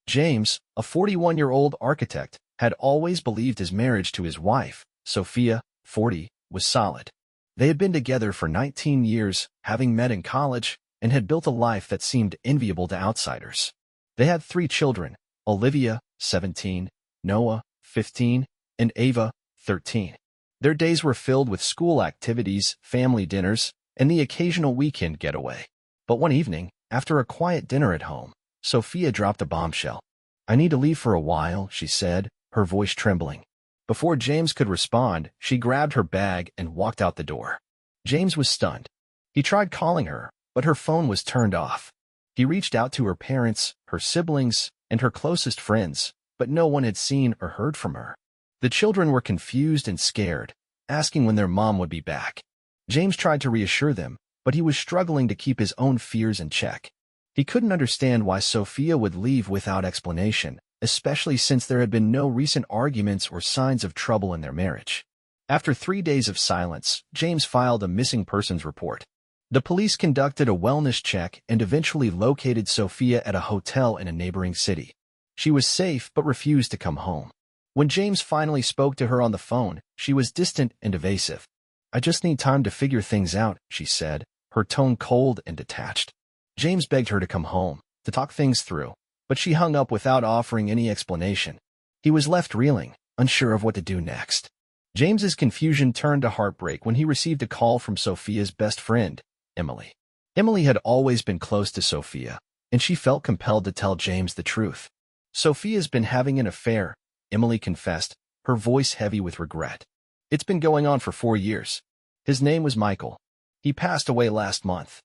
James, a 41-year-old architect, had always believed his marriage to his wife, Sophia, 40, was solid. They had been together for 19 years, having met in college, and had built a life that seemed enviable to outsiders. They had 3 children, Olivia, 17, Noah, 15, and Ava, 13. Their days were filled with school activities, family dinners, and the occasional weekend getaway. But one evening, after a quiet dinner at home, Sophia dropped a bombshell. "I need to leave for a while," she said, her voice trembling. Before James could respond, she grabbed her bag and walked out the door. James was stunned. He tried calling her, but her phone was turned off. He reached out to her parents, her siblings, and her closest friends, but no one had seen or heard from her. The children were confused and scared, asking when their mom would be back. James tried to reassure them, but he was struggling to keep his own fears in check. He couldn't understand why Sophia would leave without explanation, especially since there had been no recent arguments or signs of trouble in their marriage. After 3 days of silence, James filed a missing persons report. The police conducted a wellness check and eventually located Sophia at a hotel in a neighboring city. She was safe but refused to come home. When James finally spoke to her on the phone, she was distant and evasive. "I just need time to figure things out," she said, her tone cold and detached. James begged her to come home, to talk things through, but she hung up without offering any explanation. He was left reeling, unsure of what to do next. James's confusion turned to heartbreak when he received a call from Sophia's best friend, Emily. Emily had always been close to Sophia, and she felt compelled to tell James the truth. "Sophia's been having an affair," Emily confessed, her voice heavy with regret. "It's been going on for 4 years. His name was Michael. He passed away last month."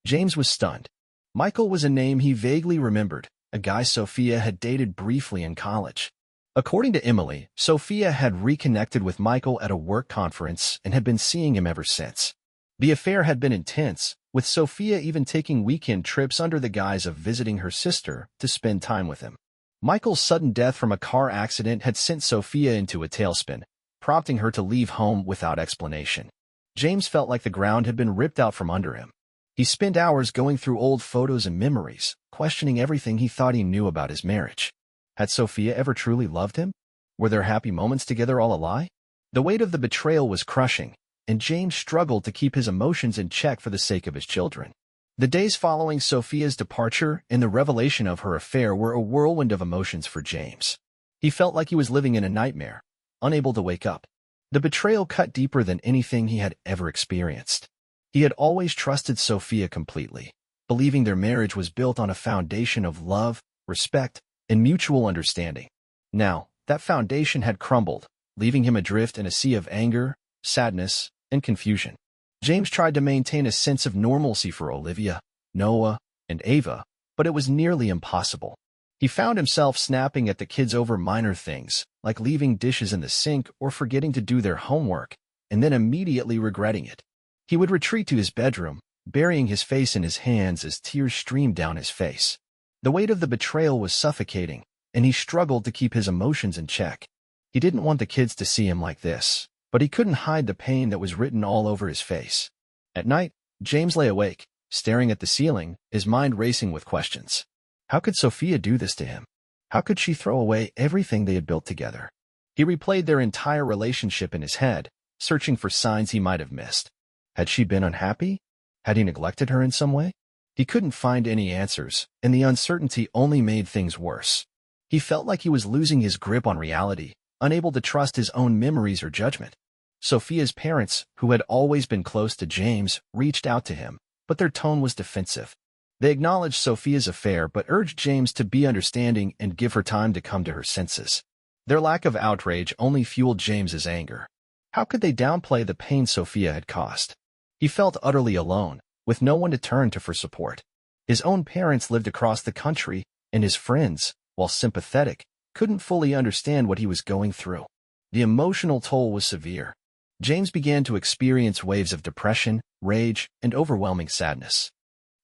James was stunned. Michael was a name he vaguely remembered, a guy Sophia had dated briefly in college. According to Emily, Sophia had reconnected with Michael at a work conference and had been seeing him ever since. The affair had been intense, with Sophia even taking weekend trips under the guise of visiting her sister to spend time with him. Michael's sudden death from a car accident had sent Sophia into a tailspin, prompting her to leave home without explanation. James felt like the ground had been ripped out from under him. He spent hours going through old photos and memories, questioning everything he thought he knew about his marriage. Had Sophia ever truly loved him? Were their happy moments together all a lie? The weight of the betrayal was crushing, and James struggled to keep his emotions in check for the sake of his children. The days following Sophia's departure and the revelation of her affair were a whirlwind of emotions for James. He felt like he was living in a nightmare, unable to wake up. The betrayal cut deeper than anything he had ever experienced. He had always trusted Sophia completely, believing their marriage was built on a foundation of love, respect, and mutual understanding. Now, that foundation had crumbled, leaving him adrift in a sea of anger, sadness, and confusion. James tried to maintain a sense of normalcy for Olivia, Noah, and Ava, but it was nearly impossible. He found himself snapping at the kids over minor things, like leaving dishes in the sink or forgetting to do their homework, and then immediately regretting it. He would retreat to his bedroom, burying his face in his hands as tears streamed down his face. The weight of the betrayal was suffocating, and he struggled to keep his emotions in check. He didn't want the kids to see him like this, but he couldn't hide the pain that was written all over his face. At night, James lay awake, staring at the ceiling, his mind racing with questions. How could Sophia do this to him? How could she throw away everything they had built together? He replayed their entire relationship in his head, searching for signs he might have missed. Had she been unhappy? Had he neglected her in some way? He couldn't find any answers, and the uncertainty only made things worse. He felt like he was losing his grip on reality, unable to trust his own memories or judgment. Sophia's parents, who had always been close to James, reached out to him, but their tone was defensive. They acknowledged Sophia's affair but urged James to be understanding and give her time to come to her senses. Their lack of outrage only fueled James's anger. How could they downplay the pain Sophia had caused? He felt utterly alone, with no one to turn to for support. His own parents lived across the country, and his friends, while sympathetic, couldn't fully understand what he was going through. The emotional toll was severe. James began to experience waves of depression, rage, and overwhelming sadness.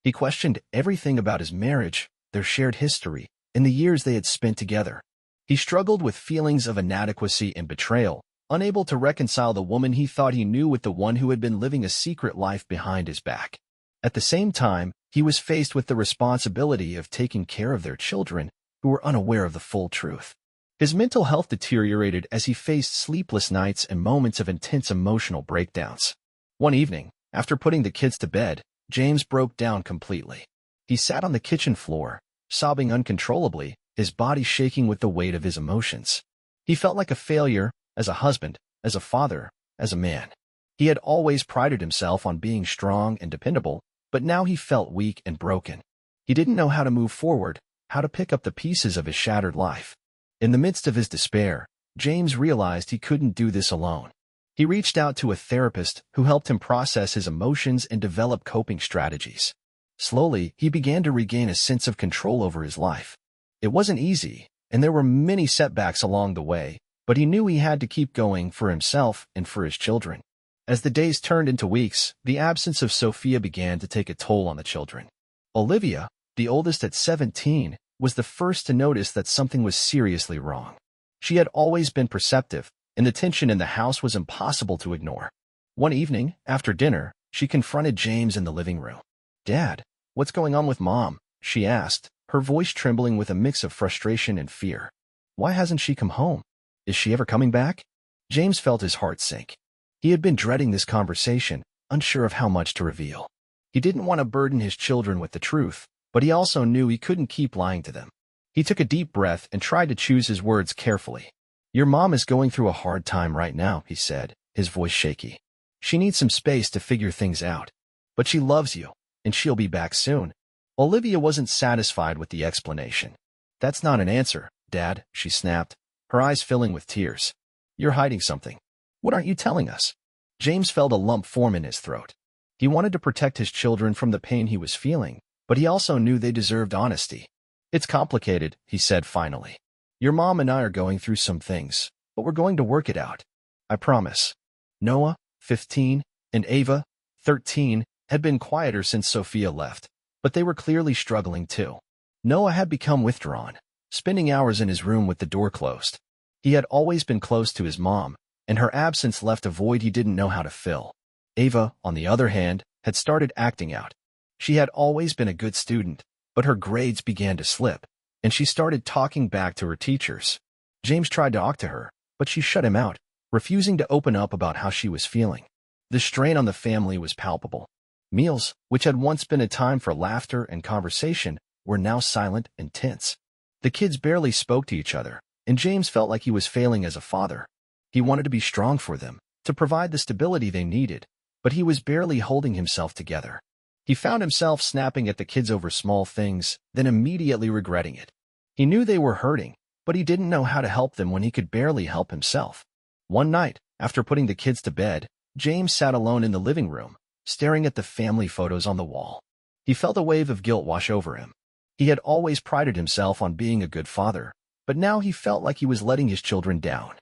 He questioned everything about his marriage, their shared history, and the years they had spent together. He struggled with feelings of inadequacy and betrayal, unable to reconcile the woman he thought he knew with the one who had been living a secret life behind his back. At the same time, he was faced with the responsibility of taking care of their children, who were unaware of the full truth. His mental health deteriorated as he faced sleepless nights and moments of intense emotional breakdowns. One evening, after putting the kids to bed, James broke down completely. He sat on the kitchen floor, sobbing uncontrollably, his body shaking with the weight of his emotions. He felt like a failure, as a husband, as a father, as a man. He had always prided himself on being strong and dependable, but now he felt weak and broken. He didn't know how to move forward, how to pick up the pieces of his shattered life. In the midst of his despair, James realized he couldn't do this alone. He reached out to a therapist who helped him process his emotions and develop coping strategies. Slowly, he began to regain a sense of control over his life. It wasn't easy, and there were many setbacks along the way, but he knew he had to keep going for himself and for his children. As the days turned into weeks, the absence of Sophia began to take a toll on the children. Olivia, the oldest at 17, was the first to notice that something was seriously wrong. She had always been perceptive, and the tension in the house was impossible to ignore. One evening, after dinner, she confronted James in the living room. "Dad, what's going on with Mom?" she asked, her voice trembling with a mix of frustration and fear. "Why hasn't she come home? Is she ever coming back?" James felt his heart sink. He had been dreading this conversation, unsure of how much to reveal. He didn't want to burden his children with the truth, but he also knew he couldn't keep lying to them. He took a deep breath and tried to choose his words carefully. "Your mom is going through a hard time right now," he said, his voice shaky. "She needs some space to figure things out. But she loves you, and she'll be back soon." Olivia wasn't satisfied with the explanation. "That's not an answer, Dad," she snapped, her eyes filling with tears. "You're hiding something. What aren't you telling us?" James felt a lump form in his throat. He wanted to protect his children from the pain he was feeling, but he also knew they deserved honesty. "It's complicated," he said finally. "Your mom and I are going through some things, but we're going to work it out. I promise." Noah, 15, and Ava, 13, had been quieter since Sophia left, but they were clearly struggling too. Noah had become withdrawn, spending hours in his room with the door closed. He had always been close to his mom, and her absence left a void he didn't know how to fill. Ava, on the other hand, had started acting out. She had always been a good student, but her grades began to slip, and she started talking back to her teachers. James tried to talk to her, but she shut him out, refusing to open up about how she was feeling. The strain on the family was palpable. Meals, which had once been a time for laughter and conversation, were now silent and tense. The kids barely spoke to each other, and James felt like he was failing as a father. He wanted to be strong for them, to provide the stability they needed, but he was barely holding himself together. He found himself snapping at the kids over small things, then immediately regretting it. He knew they were hurting, but he didn't know how to help them when he could barely help himself. One night, after putting the kids to bed, James sat alone in the living room, staring at the family photos on the wall. He felt a wave of guilt wash over him. He had always prided himself on being a good father, but now he felt like he was letting his children down.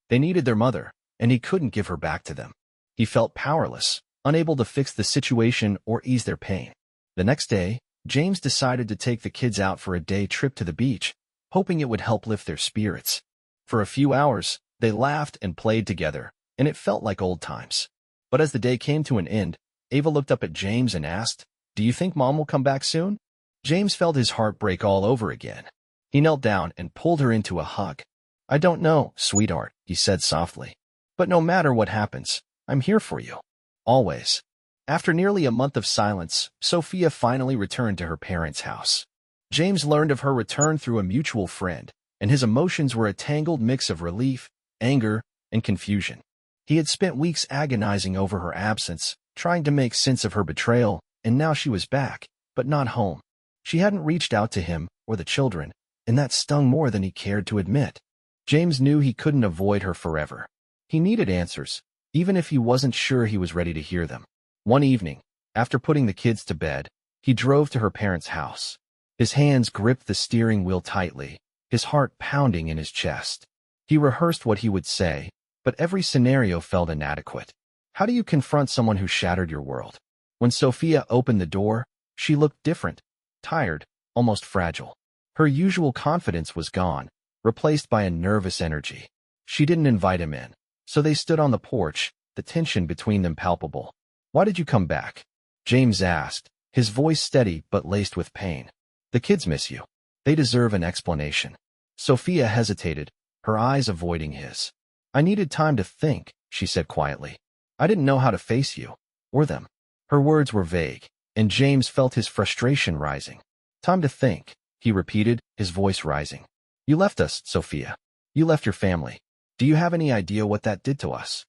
They needed their mother, and he couldn't give her back to them. He felt powerless, unable to fix the situation or ease their pain. The next day, James decided to take the kids out for a day trip to the beach, hoping it would help lift their spirits. For a few hours, they laughed and played together, and it felt like old times. But as the day came to an end, Ava looked up at James and asked, "Do you think Mom will come back soon?" James felt his heart break all over again. He knelt down and pulled her into a hug. "I don't know, sweetheart," he said softly. "But no matter what happens, I'm here for you. Always." After nearly a month of silence, Sophia finally returned to her parents' house. James learned of her return through a mutual friend, and his emotions were a tangled mix of relief, anger, and confusion. He had spent weeks agonizing over her absence, trying to make sense of her betrayal, and now she was back, but not home. She hadn't reached out to him or the children, and that stung more than he cared to admit. James knew he couldn't avoid her forever. He needed answers, even if he wasn't sure he was ready to hear them. One evening, after putting the kids to bed, he drove to her parents' house. His hands gripped the steering wheel tightly, his heart pounding in his chest. He rehearsed what he would say, but every scenario felt inadequate. How do you confront someone who shattered your world? When Sophia opened the door, she looked different, tired, almost fragile. Her usual confidence was gone, replaced by a nervous energy. She didn't invite him in, so they stood on the porch, the tension between them palpable. "Why did you come back?" James asked, his voice steady but laced with pain. "The kids miss you." They deserve an explanation. Sophia hesitated, her eyes avoiding his. I needed time to think, she said quietly. I didn't know how to face you. Or them. Her words were vague, and James felt his frustration rising. Time to think, he repeated, his voice rising. You left us, Sophia. You left your family. Do you have any idea what that did to us?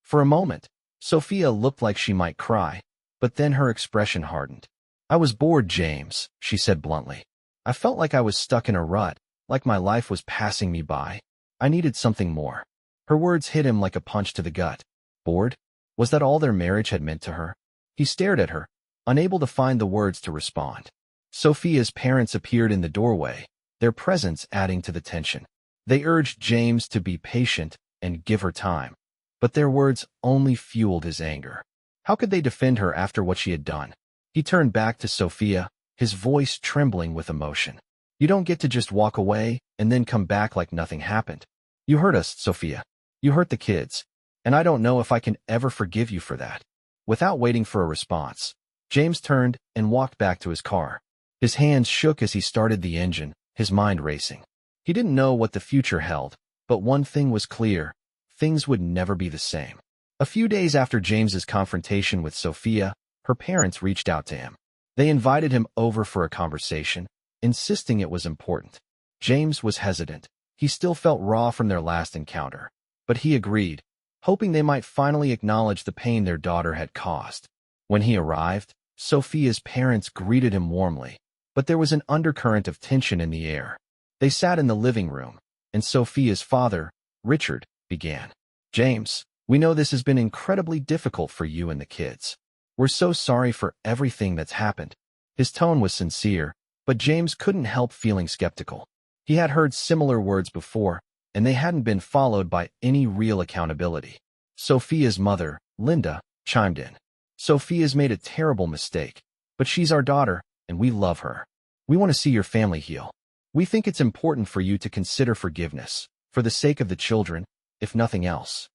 For a moment, Sophia looked like she might cry, but then her expression hardened. I was bored, James, she said bluntly. I felt like I was stuck in a rut, like my life was passing me by. I needed something more. Her words hit him like a punch to the gut. Bored? Was that all their marriage had meant to her? He stared at her, unable to find the words to respond. Sophia's parents appeared in the doorway, their presence adding to the tension. They urged James to be patient and give her time. But their words only fueled his anger. How could they defend her after what she had done? He turned back to Sophia, his voice trembling with emotion. You don't get to just walk away and then come back like nothing happened. You hurt us, Sophia. You hurt the kids. And I don't know if I can ever forgive you for that. Without waiting for a response, James turned and walked back to his car. His hands shook as he started the engine, his mind racing. He didn't know what the future held, but one thing was clear. Things would never be the same. A few days after James's confrontation with Sophia, her parents reached out to him. They invited him over for a conversation, insisting it was important. James was hesitant. He still felt raw from their last encounter. But he agreed, hoping they might finally acknowledge the pain their daughter had caused. When he arrived, Sophia's parents greeted him warmly, but there was an undercurrent of tension in the air. They sat in the living room, and Sophia's father, Richard, began. James, we know this has been incredibly difficult for you and the kids. We're so sorry for everything that's happened. His tone was sincere, but James couldn't help feeling skeptical. He had heard similar words before, and they hadn't been followed by any real accountability. Sophia's mother, Linda, chimed in. Sophia's made a terrible mistake, but she's our daughter, and we love her. We want to see your family heal. We think it's important for you to consider forgiveness, for the sake of the children, if nothing else.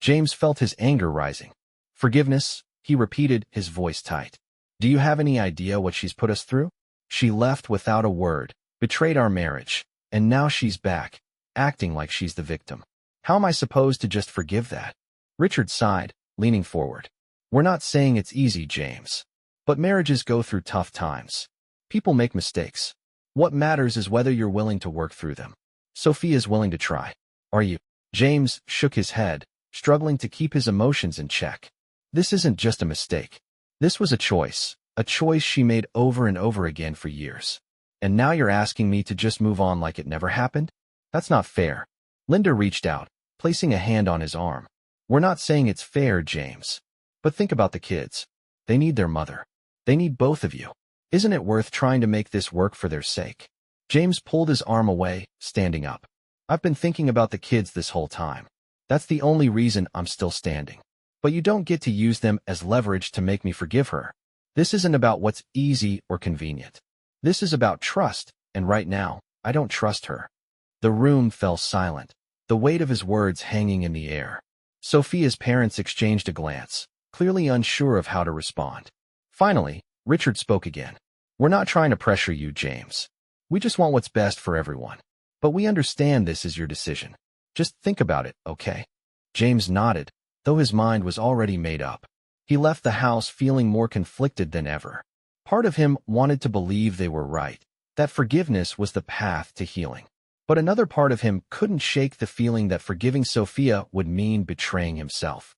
James felt his anger rising. Forgiveness, he repeated, his voice tight. Do you have any idea what she's put us through? She left without a word, betrayed our marriage, and now she's back, acting like she's the victim. How am I supposed to just forgive that? Richard sighed, leaning forward. We're not saying it's easy, James. But marriages go through tough times. People make mistakes. What matters is whether you're willing to work through them. Sophia's willing to try. Are you? James shook his head, struggling to keep his emotions in check. This isn't just a mistake. This was a choice she made over and over again for years. And now you're asking me to just move on like it never happened? That's not fair. Linda reached out, placing a hand on his arm. We're not saying it's fair, James. But think about the kids. They need their mother. They need both of you. Isn't it worth trying to make this work for their sake? James pulled his arm away, standing up. I've been thinking about the kids this whole time. That's the only reason I'm still standing. But you don't get to use them as leverage to make me forgive her. This isn't about what's easy or convenient. This is about trust, and right now, I don't trust her. The room fell silent, the weight of his words hanging in the air. Sophia's parents exchanged a glance, clearly unsure of how to respond. Finally, Richard spoke again. We're not trying to pressure you, James. We just want what's best for everyone. But we understand this is your decision. Just think about it, okay? James nodded, though his mind was already made up. He left the house feeling more conflicted than ever. Part of him wanted to believe they were right, that forgiveness was the path to healing. But another part of him couldn't shake the feeling that forgiving Sophia would mean betraying himself.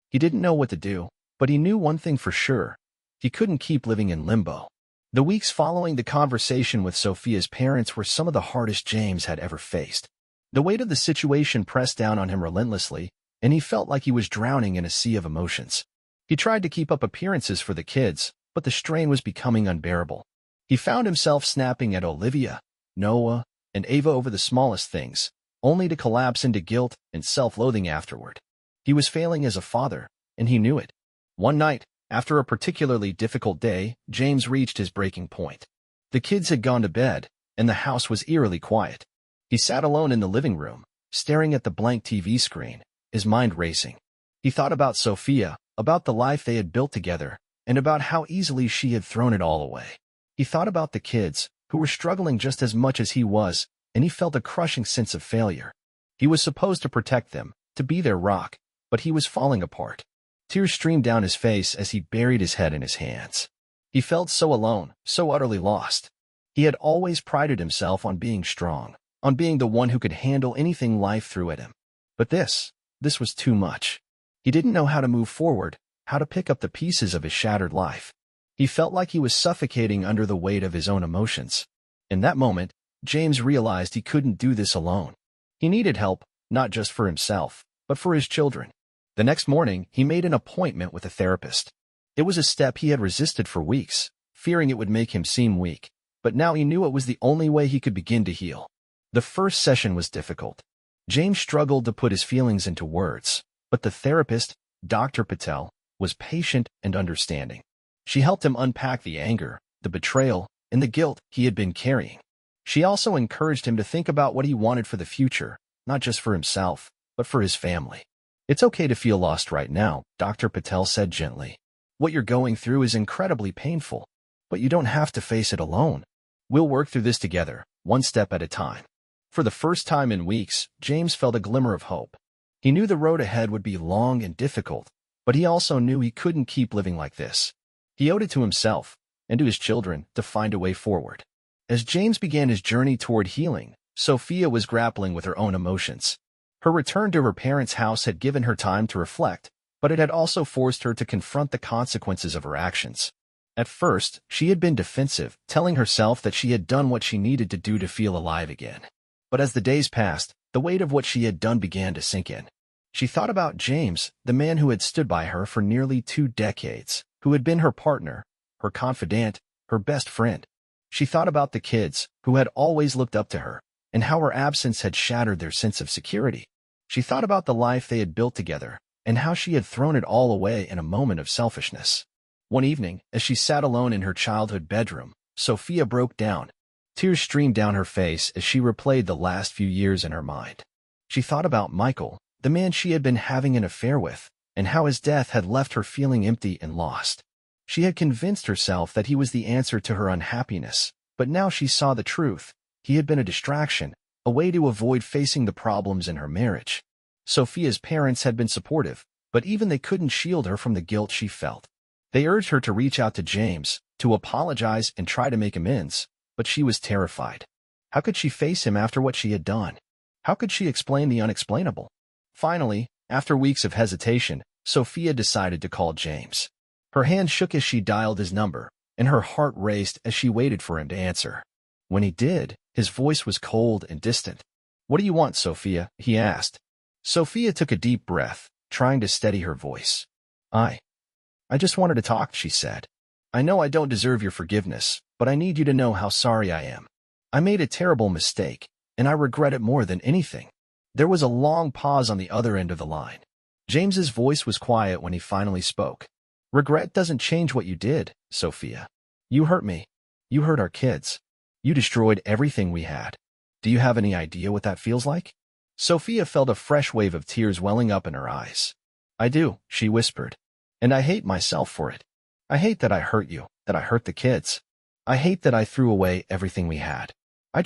He didn't know what to do, but he knew one thing for sure. He couldn't keep living in limbo. The weeks following the conversation with Sophia's parents were some of the hardest James had ever faced. The weight of the situation pressed down on him relentlessly, and he felt like he was drowning in a sea of emotions. He tried to keep up appearances for the kids, but the strain was becoming unbearable. He found himself snapping at Olivia, Noah, and Ava over the smallest things, only to collapse into guilt and self-loathing afterward. He was failing as a father, and he knew it. One night, after a particularly difficult day, James reached his breaking point. The kids had gone to bed, and the house was eerily quiet. He sat alone in the living room, staring at the blank TV screen, his mind racing. He thought about Sophia, about the life they had built together, and about how easily she had thrown it all away. He thought about the kids, who were struggling just as much as he was, and he felt a crushing sense of failure. He was supposed to protect them, to be their rock, but he was falling apart. Tears streamed down his face as he buried his head in his hands. He felt so alone, so utterly lost. He had always prided himself on being strong, on being the one who could handle anything life threw at him. But this was too much. He didn't know how to move forward, how to pick up the pieces of his shattered life. He felt like he was suffocating under the weight of his own emotions. In that moment, James realized he couldn't do this alone. He needed help, not just for himself, but for his children. The next morning, he made an appointment with a therapist. It was a step he had resisted for weeks, fearing it would make him seem weak, but now he knew it was the only way he could begin to heal. The first session was difficult. James struggled to put his feelings into words, but the therapist, Dr. Patel, was patient and understanding. She helped him unpack the anger, the betrayal, and the guilt he had been carrying. She also encouraged him to think about what he wanted for the future, not just for himself, but for his family. "It's okay to feel lost right now," Dr. Patel said gently. "What you're going through is incredibly painful, but you don't have to face it alone. We'll work through this together, one step at a time." For the first time in weeks, James felt a glimmer of hope. He knew the road ahead would be long and difficult, but he also knew he couldn't keep living like this. He owed it to himself and to his children to find a way forward. As James began his journey toward healing, Sophia was grappling with her own emotions. Her return to her parents' house had given her time to reflect, but it had also forced her to confront the consequences of her actions. At first, she had been defensive, telling herself that she had done what she needed to do to feel alive again. But as the days passed, the weight of what she had done began to sink in. She thought about James, the man who had stood by her for nearly 2 decades, who had been her partner, her confidant, her best friend. She thought about the kids, who had always looked up to her, and how her absence had shattered their sense of security. She thought about the life they had built together, and how she had thrown it all away in a moment of selfishness. One evening, as she sat alone in her childhood bedroom, Sophia broke down. Tears streamed down her face as she replayed the last few years in her mind. She thought about Michael, the man she had been having an affair with, and how his death had left her feeling empty and lost. She had convinced herself that he was the answer to her unhappiness, but now she saw the truth. He had been a distraction, a way to avoid facing the problems in her marriage. Sophia's parents had been supportive, but even they couldn't shield her from the guilt she felt. They urged her to reach out to James, to apologize and try to make amends, but she was terrified. How could she face him after what she had done? How could she explain the unexplainable? Finally, after weeks of hesitation, Sophia decided to call James. Her hand shook as she dialed his number, and her heart raced as she waited for him to answer. When he did, his voice was cold and distant. "What do you want, Sophia?" he asked. Sophia took a deep breath, trying to steady her voice. I just wanted to talk," she said. "I know I don't deserve your forgiveness, but I need you to know how sorry I am. I made a terrible mistake, and I regret it more than anything." There was a long pause on the other end of the line. James's voice was quiet when he finally spoke. "Regret doesn't change what you did, Sophia. You hurt me. You hurt our kids. You destroyed everything we had. Do you have any idea what that feels like?" Sophia felt a fresh wave of tears welling up in her eyes. "I do," she whispered. "And I hate myself for it. I hate that I hurt you, that I hurt the kids. I hate that I threw away everything we had. I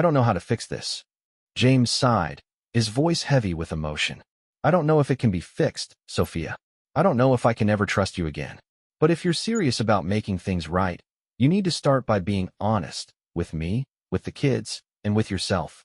don't know how to fix this." James sighed, his voice heavy with emotion. "I don't know if it can be fixed, Sophia. I don't know if I can ever trust you again. But if you're serious about making things right, you need to start by being honest, with me, with the kids, and with yourself."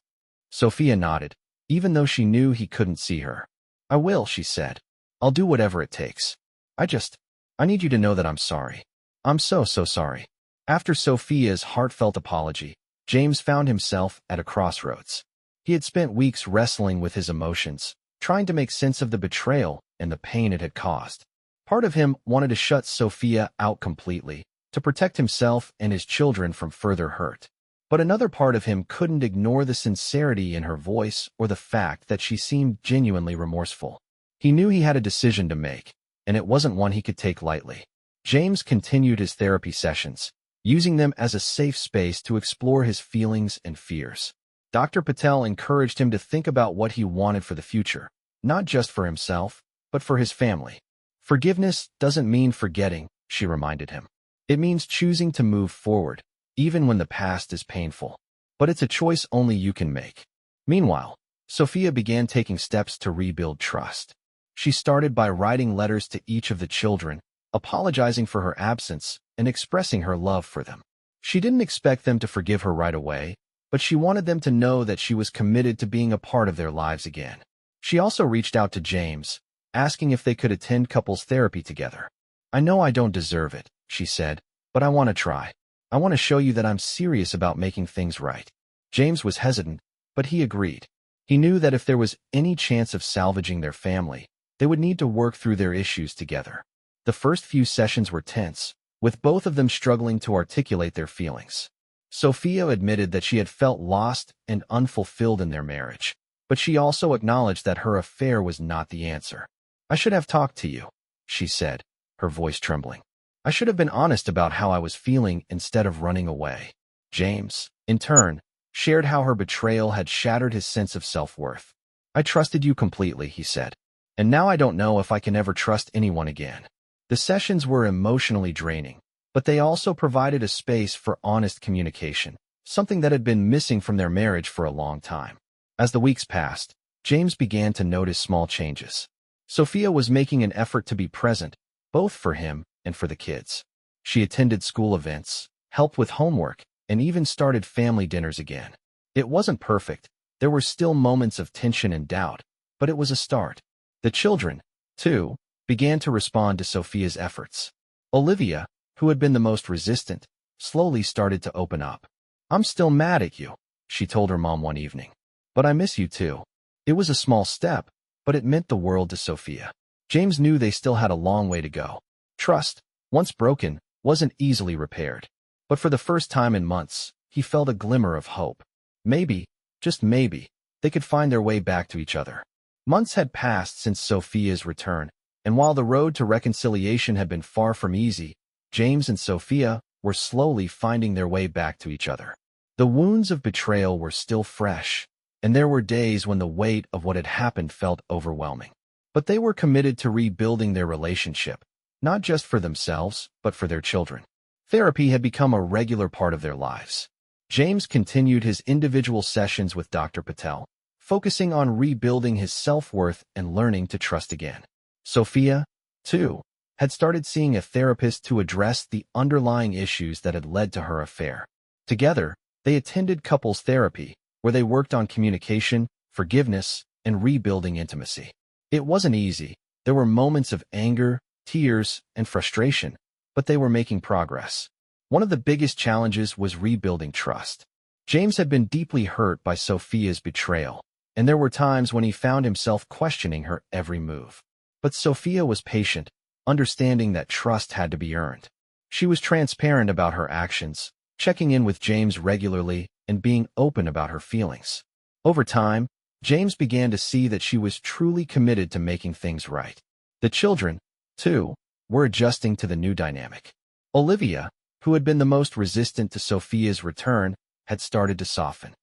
Sophia nodded, even though she knew he couldn't see her. "I will," she said. "I'll do whatever it takes. I need you to know that I'm sorry. I'm so sorry." After Sophia's heartfelt apology, James found himself at a crossroads. He had spent weeks wrestling with his emotions, trying to make sense of the betrayal and the pain it had caused. Part of him wanted to shut Sophia out completely, to protect himself and his children from further hurt. But another part of him couldn't ignore the sincerity in her voice or the fact that she seemed genuinely remorseful. He knew he had a decision to make, and it wasn't one he could take lightly. James continued his therapy sessions, using them as a safe space to explore his feelings and fears. Dr. Patel encouraged him to think about what he wanted for the future, not just for himself, but for his family. "Forgiveness doesn't mean forgetting," she reminded him. "It means choosing to move forward, even when the past is painful. But it's a choice only you can make. Meanwhile, Sophia began taking steps to rebuild trust. She started by writing letters to each of the children, apologizing for her absence and expressing her love for them. She didn't expect them to forgive her right away, but she wanted them to know that she was committed to being a part of their lives again. She also reached out to James, asking if they could attend couples therapy together. "I know I don't deserve it," she said, "but I want to try. I want to show you that I'm serious about making things right." James was hesitant, but he agreed. He knew that if there was any chance of salvaging their family, they would need to work through their issues together. The first few sessions were tense, with both of them struggling to articulate their feelings. Sophia admitted that she had felt lost and unfulfilled in their marriage, but she also acknowledged that her affair was not the answer. "I should have talked to you," she said, her voice trembling. "I should have been honest about how I was feeling instead of running away." James, in turn, shared how her betrayal had shattered his sense of self-worth. "I trusted you completely," he said, "and now I don't know if I can ever trust anyone again." The sessions were emotionally draining, but they also provided a space for honest communication, something that had been missing from their marriage for a long time. As the weeks passed, James began to notice small changes. Sophia was making an effort to be present, both for him and for the kids. She attended school events, helped with homework, and even started family dinners again. It wasn't perfect. There were still moments of tension and doubt, but it was a start. The children, too, began to respond to Sophia's efforts. Olivia, who had been the most resistant, slowly started to open up. "I'm still mad at you," she told her mom one evening. "But I miss you too." It was a small step, but it meant the world to Sophia. James knew they still had a long way to go. Trust, once broken, wasn't easily repaired. But for the first time in months, he felt a glimmer of hope. Maybe, just maybe, they could find their way back to each other. Months had passed since Sophia's return, and while the road to reconciliation had been far from easy, James and Sophia were slowly finding their way back to each other. The wounds of betrayal were still fresh, and there were days when the weight of what had happened felt overwhelming. But they were committed to rebuilding their relationship, not just for themselves, but for their children. Therapy had become a regular part of their lives. James continued his individual sessions with Dr. Patel, focusing on rebuilding his self-worth and learning to trust again. Sophia, too, had started seeing a therapist to address the underlying issues that had led to her affair. Together, they attended couples therapy, where they worked on communication, forgiveness, and rebuilding intimacy. It wasn't easy. There were moments of anger, tears, and frustration, but they were making progress. One of the biggest challenges was rebuilding trust. James had been deeply hurt by Sophia's betrayal, and there were times when he found himself questioning her every move. But Sophia was patient, understanding that trust had to be earned. She was transparent about her actions, checking in with James regularly, and being open about her feelings. Over time, James began to see that she was truly committed to making things right. The children, too, were adjusting to the new dynamic. Olivia, who had been the most resistant to Sophia's return, had started to soften.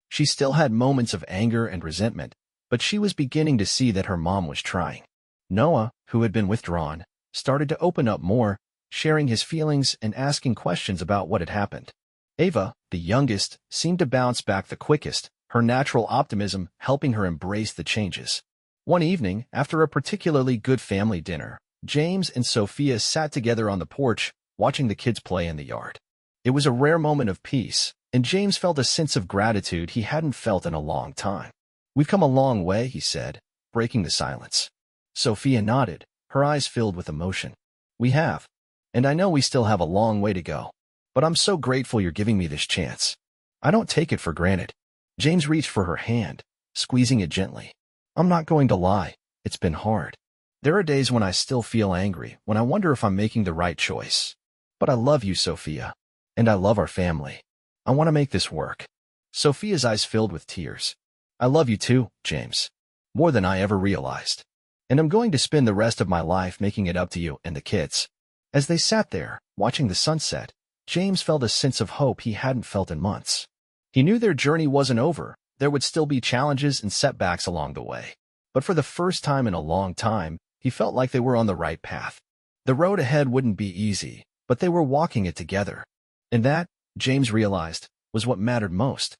She still had moments of anger and resentment, but she was beginning to see that her mom was trying. Noah, who had been withdrawn, started to open up more, sharing his feelings and asking questions about what had happened. Ava, the youngest, seemed to bounce back the quickest, her natural optimism helping her embrace the changes. One evening, after a particularly good family dinner, James and Sophia sat together on the porch, watching the kids play in the yard. It was a rare moment of peace, and James felt a sense of gratitude he hadn't felt in a long time. "We've come a long way," he said, breaking the silence. Sophia nodded, her eyes filled with emotion. "We have. And I know we still have a long way to go. But I'm so grateful you're giving me this chance. I don't take it for granted." James reached for her hand, squeezing it gently. "I'm not going to lie. It's been hard. There are days when I still feel angry, when I wonder if I'm making the right choice. But I love you, Sophia. And I love our family. I want to make this work." Sophia's eyes filled with tears. "I love you too, James. More than I ever realized. And I'm going to spend the rest of my life making it up to you and the kids." As they sat there, watching the sunset, James felt a sense of hope he hadn't felt in months. He knew their journey wasn't over. There would still be challenges and setbacks along the way. But for the first time in a long time, he felt like they were on the right path. The road ahead wouldn't be easy, but they were walking it together. And that James realized, was what mattered most.